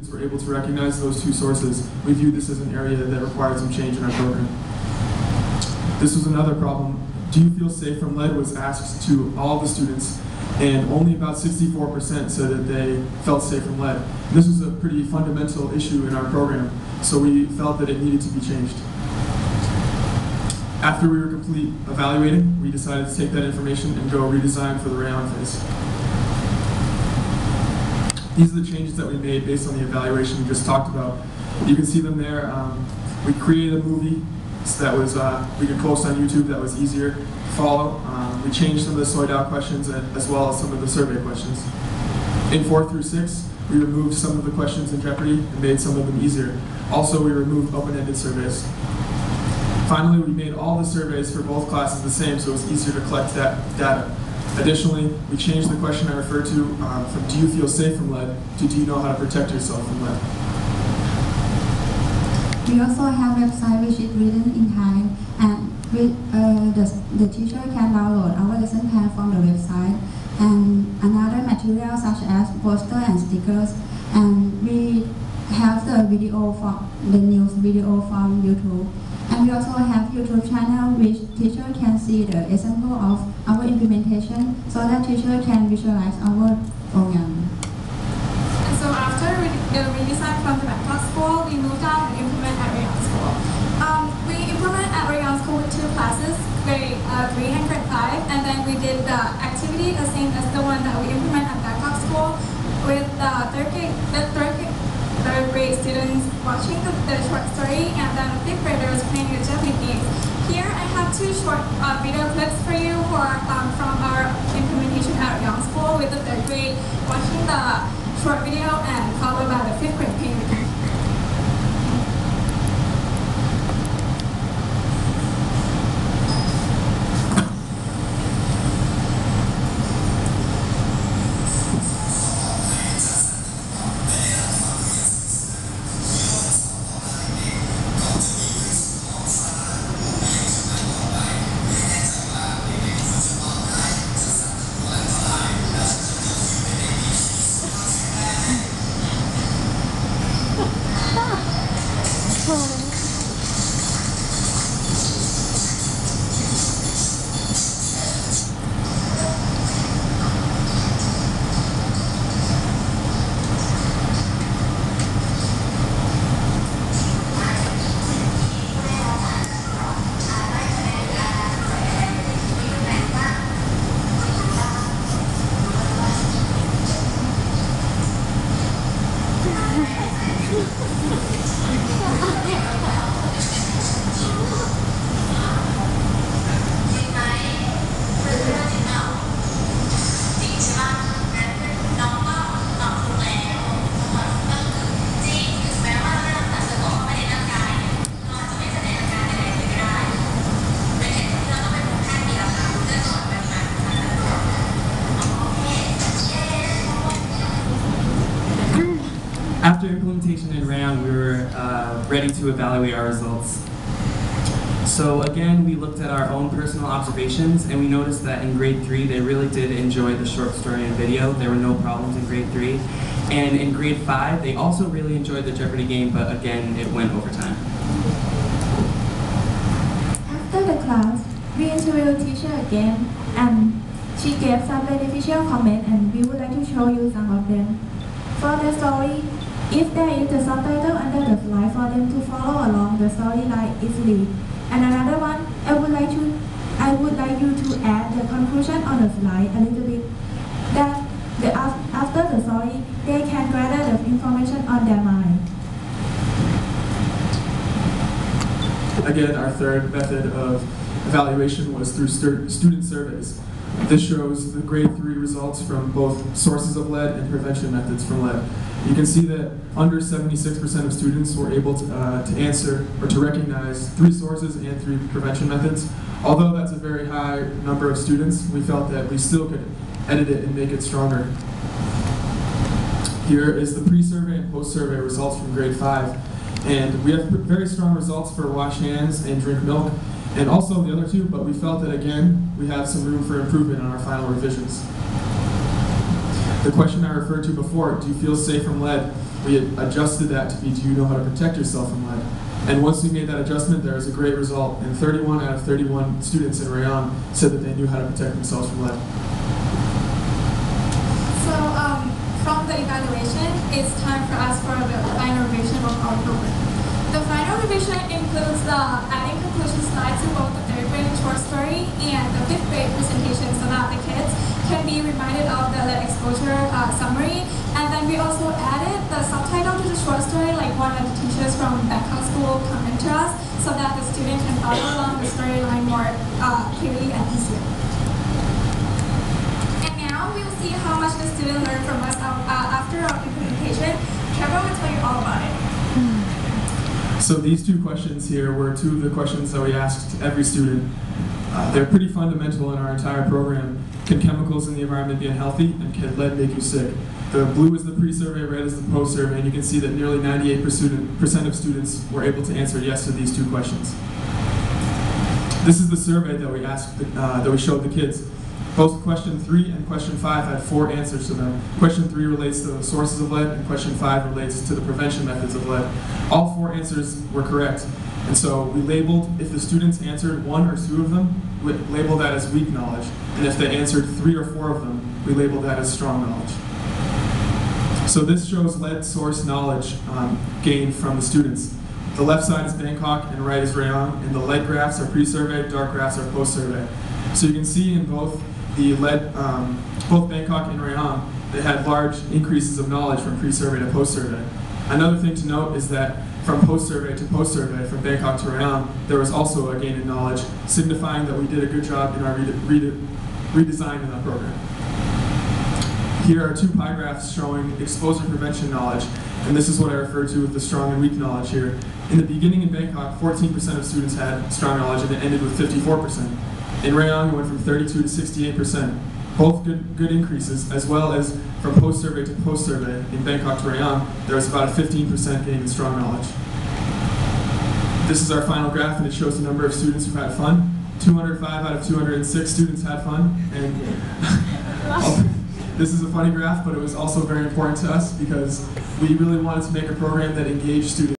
We're able to recognize those two sources. We view this as an area that requires some change in our program. This was another problem. Do you feel safe from lead was asked to all the students, and only about 64% said that they felt safe from lead. This was a pretty fundamental issue in our program, so we felt that it needed to be changed. After we were complete evaluating, we decided to take that information and go redesign for the rayon phase. These are the changes that we made based on the evaluation we just talked about. You can see them there. We created a movie that was we could post on YouTube that was easier to follow. We changed some of the soyed out questions as well as some of the survey questions. In 4 through 6, we removed some of the questions in Jeopardy and made some of them easier. Also, we removed open-ended surveys. Finally, we made all the surveys for both classes the same, so it's easier to collect that data. Additionally, we changed the question I referred to from do you feel safe from lead to do you know how to protect yourself from lead. We also have a website which is written in Thai, and the teacher can download our lesson plan from the website, and another material such as poster and stickers, and we have the video from the news video from YouTube. And we also have YouTube channel which teacher can see the example of our implementation so that teacher can visualize our program. And so after the redesign from the backlog school, we moved on and implement at Rayon School. We implement at Rayon School with 2 classes, grade 3 and grade 5, and then we did the activity the same as the one that we implement at backlog school with the third grade students watching the short story, and then the 5th graders playing the Jeopardy game. Here I have 2 short video clips for you from our implementation at Rayon School with the 3rd grade watching the short video and followed by the 5th grade playing the game. After implementation in RAM, we were ready to evaluate our results. So again, we looked at our own personal observations, and we noticed that in grade 3, they really did enjoy the short story and video. There were no problems in grade 3. And in grade 5, they also really enjoyed the Jeopardy game, but again, it went over time. After the class, we interviewed teacher again, and she gave some beneficial comments, and we would like to show you some of them. For the story, if there is a subtitle under the slide for them to follow along the storyline easily. And another one, I would like you to add the conclusion on the slide a little bit. That after the story, they can gather the information on their mind. Again, our third method of evaluation was through student surveys. This shows the grade 3 results from both sources of lead and prevention methods from lead. You can see that under 76% of students were able to answer or to recognize 3 sources and 3 prevention methods. Although that's a very high number of students, we felt that we still could edit it and make it stronger. Here is the pre-survey and post-survey results from grade 5. And we have very strong results for wash hands and drink milk, and also the other 2, but we felt that again, we have some room for improvement on our final revisions. The question I referred to before, do you feel safe from lead? We had adjusted that to be, do you know how to protect yourself from lead? And once we made that adjustment, there was a great result. And 31 out of 31 students in Rayon said that they knew how to protect themselves from lead. So from the evaluation, it's time for us for the final revision of our program. The final revision includes the adding conclusion slides to both the third grade short story and the fifth grade presentation so that the kids can be reminded of the lead exposure summary. And then we also added the subtitle to the short story, like one of the teachers from Bangkok School commented to us, so that the student can follow along the storyline more clearly and easier. And now we'll see how much the student learned from us after our implementation. Trevor will tell you all about it. So these two questions here were two of the questions that we asked every student. They're pretty fundamental in our entire program. Can chemicals in the environment be unhealthy, and can lead make you sick? The blue is the pre-survey, red is the post-survey, and you can see that nearly 98% of students were able to answer yes to these two questions. This is the survey that we asked, that we showed the kids. Both question 3 and question 5 had 4 answers to them. Question 3 relates to the sources of lead, and question 5 relates to the prevention methods of lead. All 4 answers were correct. And so we labeled, if the students answered 1 or 2 of them, we labeled that as weak knowledge. And if they answered 3 or 4 of them, we labeled that as strong knowledge. So this shows lead source knowledge gained from the students. The left side is Bangkok and right is Rayon, and the light graphs are pre-survey, dark graphs are post-survey. So you can see in both the lead, both Bangkok and Rayon, they had large increases of knowledge from pre-survey to post-survey. Another thing to note is that from post-survey to post-survey, from Bangkok to Rayon, there was also a gain in knowledge, signifying that we did a good job in our redesign in that program. Here are 2 pie graphs showing exposure prevention knowledge, and this is what I refer to with the strong and weak knowledge here. In the beginning in Bangkok, 14% of students had strong knowledge, and it ended with 54%. In Rayon, it went from 32 to 68%. Both good increases, as well as from post-survey to post-survey in Bangkok to Rayon, there was about a 15% gain in strong knowledge. This is our final graph, and it shows the number of students who had fun. 205 out of 206 students had fun, and this is a funny graph, but it was also very important to us because we really wanted to make a program that engaged students.